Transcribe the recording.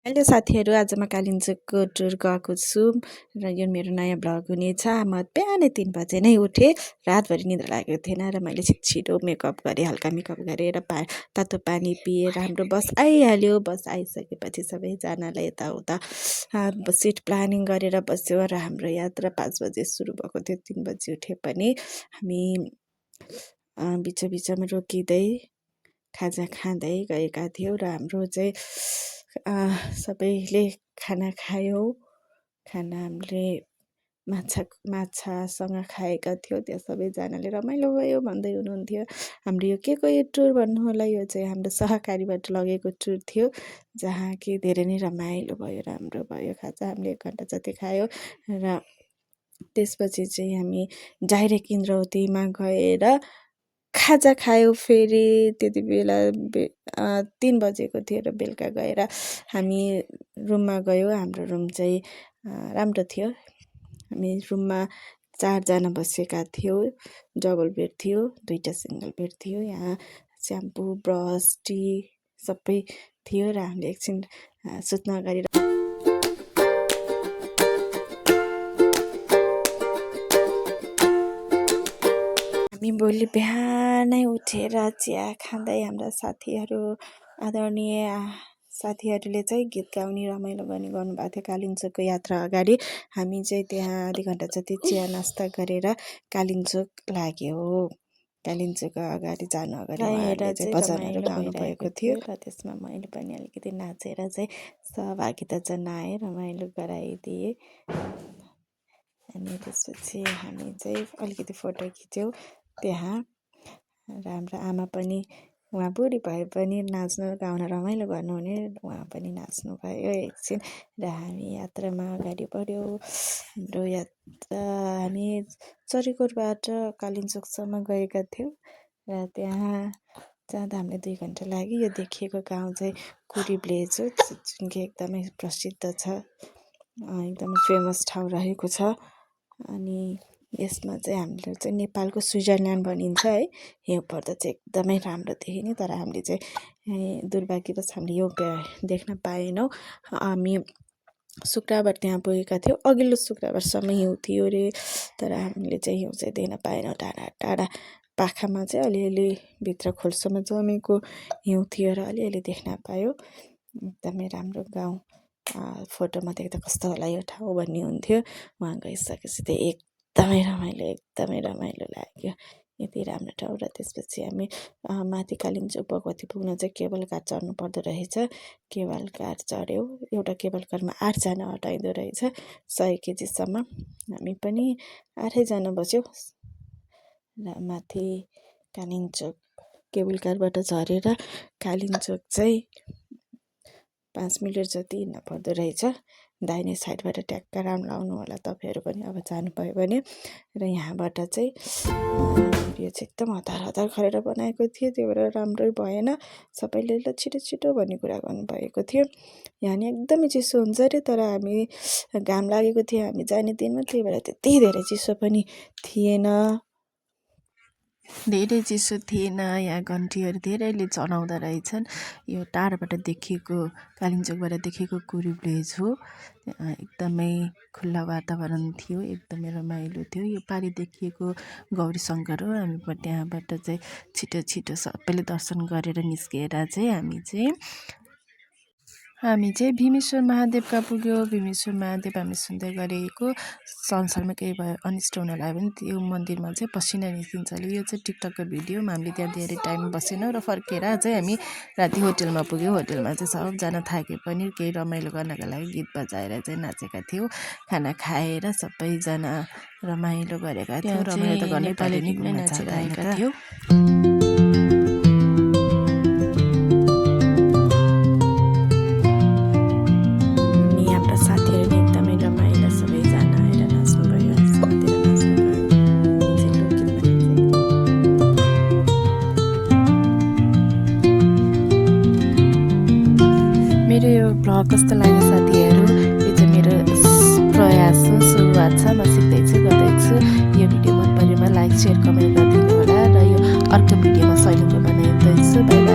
Hello साथीहरू, आज म कालिम्पोङको टुर गएको छु र यो मेरो नयाँ भ्लग हुनेछ। म बिहानै 3 बजे नै उठेँ। रातभरि निद्रा लागेको थिएन र मैले छिटो मेकअप गरेँ, हल्का मेकअप गरेर तातो पानी पिएँ र हाम्रो बस आइहाल्यो। बस आइसकेपछि सबैजनालाई यताउता सिट प्लानिङ गरेर बस्यो र हाम्रो यात्रा 5 बजे सुरु भएको थियो। 3 बजे उठे पनि हामी बिचमा रोकिँदै खाजा खाँदै गएका थियौँ र हाम्रो चाहिँ सबैले खाना खायौँ। खाना हामीले माछासँग खाएका थियौँ। त्यहाँ सबैजनाले रमाइलो भयो भन्दै हुनुहुन्थ्यो। हाम्रो यो के को यो टुर भन्नु होला, यो चाहिँ हाम्रो सहकारीबाट लगेको टुर थियो, जहाँ कि धेरै नै रमाइलो भयो, राम्रो भयो। खाजा हामीले 1 घन्टा जति खायौँ र त्यसपछि चाहिँ हामी डाइरेक्ट इन्द्रावतीमा गएर खाजा खायौँ। फेरि त्यति बेला 3 बजेको थियो र बेलुका गएर हामी रुममा गयौँ। हाम्रो रुम चाहिँ राम्रो थियो। हामी रुममा 4 जना बसेका थियौँ। डबल बेड थियो, 2टा सिङ्गल बेड थियो। यहाँ स्याम्पू, ब्रस, टी सबै थियो र हामीले एकछिन सुत्न अगाडि हामी भोलि बिहानै उठेर चिया खाँदै हाम्रा साथीहरू, आदरणीय साथीहरूले चाहिँ गीत गाउने रमाइलो गर्नुभएको थियो। कालिम्पोङको यात्रा अगाडि हामी चाहिँ त्यहाँ आधी घन्टा जति चिया नास्ता गरेर कालिम्पोङ लाग्यो। कालिम्पोङको अगाडि जानु अगाडि उहाँहरूले चाहिँ भजनहरू गाउनु भएको थियो र त्यसमा मैले पनि अलिकति नाचेर चाहिँ सहभागिता जनाएँ, रमाइलो गराइदिएँ। अनि त्यसपछि हामी चाहिँ अलिकति फोटो खिच्यौँ त्यहाँ र हाम्रो आमा पनि, उहाँ बुढी भए पनि नाच्नु गाउन रमाइलो गर्नुहुने, उहाँ पनि नाच्नु भयो एकछिन र हामी यात्रामा अगाडि बढ्यौँ। हाम्रो यात्रा हामी चरीकोटबाट कालिम्पोङसम्म गएका थियौँ र त्यहाँ जाँदा हामीले 2 घन्टा लाग्यो। यो देखिएको गाउँ चाहिँ कुरी भिलेज हो, जुन कि एकदमै प्रसिद्ध छ, एकदमै फेमस ठाउँ रहेको छ। अनि यसमा चाहिँ हामीले चाहिँ नेपालको स्विजरल्यान्ड भनिन्छ है। यो पर्दा चाहिँ एकदमै राम्रो देखिने, तर हामीले चाहिँ दुर्भाग्यवश हामीले यो देख्न पाएनौँ। हामी शुक्रबार त्यहाँ पुगेका थियौँ। अघिल्लो शुक्रबारसम्म हिउँ थियो अरे, तर हामीले चाहिँ हिउँ चाहिँ देख्न पाएनौँ। टाढा पाखामा चाहिँ अलिअलि भित्र खोल्सोमा जमेको हिउँ थियो र अलिअलि देख्न पायो। एकदमै राम्रो गाउँ। फोटोमा देख्दा कस्तो होला यो ठाउँ भन्ने हुन्थ्यो। उहाँ गइसकेपछि चाहिँ एकदमै रमाइलो लाग्यो। यति राम्रो ठाउँ। र त्यसपछि हामी माथि कालिम्पोङ भगवती पुग्न चाहिँ केबल कार चढ्नु पर्दो रहेछ। केबल कार चढ्यौँ। एउटा केबल कारमा 8 जना अटाइँदो रहेछ, 100 केजीसम्म। हामी पनि 8 जना बस्यौँ र माथि कालिम्पोङ केबल कारबाट झरेर कालिम्पोङ चाहिँ 5 मिनट जति हिँड्न पर्दो रहेछ। दाहिने साइडबाट ट्याक्क राउन्ड लाउनु होला तपाईँहरू पनि अब जानुभयो भने। र यहाँबाट चाहिँ यो चाहिँ एकदम हतार गरेर बनाएको थियो, त्यही भएर राम्रै भएन। सबैले ल छिटो भन्ने कुरा गर्नुभएको थियो। यहाँ नि एकदमै चिसो हुन्छ अरे, तर हामी घाम लागेको थियो हामी जाने दिनमा, त्यही भएर त्यति धेरै चिसो पनि थिएन। धेरै चिसो थिएन। यहाँ घन्टीहरू धेरैले चलाउँदा रहेछन्। यो टाढाबाट देखिएको, कालिम्पोङबाट देखिएको कुरी भिलेज हो। एकदमै खुल्ला वातावरण थियो, एकदमै रमाइलो थियो। यो पारि देखिएको गौरी शङ्कर हो। हामी त्यहाँबाट चाहिँ छिटो सबैले दर्शन गरेर निस्किएर चाहिँ हामी चाहिँ भीमेश्वर महादेवका पुग्यौँ। भीमेश्वर महादेव हामी सुन्दै गरेको संसारमा केही भयो अनिष्ट हुन लाग्यो भने त्यो मन्दिरमा चाहिँ पसिना निस्किन्छ अरे। यो चाहिँ टिकटकको भिडियो। हामीले त्यहाँ धेरै टाइम बसेनौँ र फर्केर चाहिँ हामी राति होटलमा पुग्यौँ। होटलमा चाहिँ सबजना थाके पनि केही रमाइलो गर्नका लागि गीत बजाएर चाहिँ नाचेका थियौँ। खाना खाएर सबैजना रमाइलो गरेका थियौँ। रमाइलो त गर्नै पर्यो नि, घुम्न जाँदा आएका थियौँ। मेरो यो भ्लग कस्तो लाग्यो साथीहरू? यो चाहिँ मेरो प्रयास हो, सुरुवात छ। म सिक्दैछु, गर्दैछु। यो भिडियो मन परेमा लाइक, सेयर, कमेन्ट गरिदिनु होला र यो अर्को भिडियोमा सहिलेको बनाइदिन्छु। Bye bye.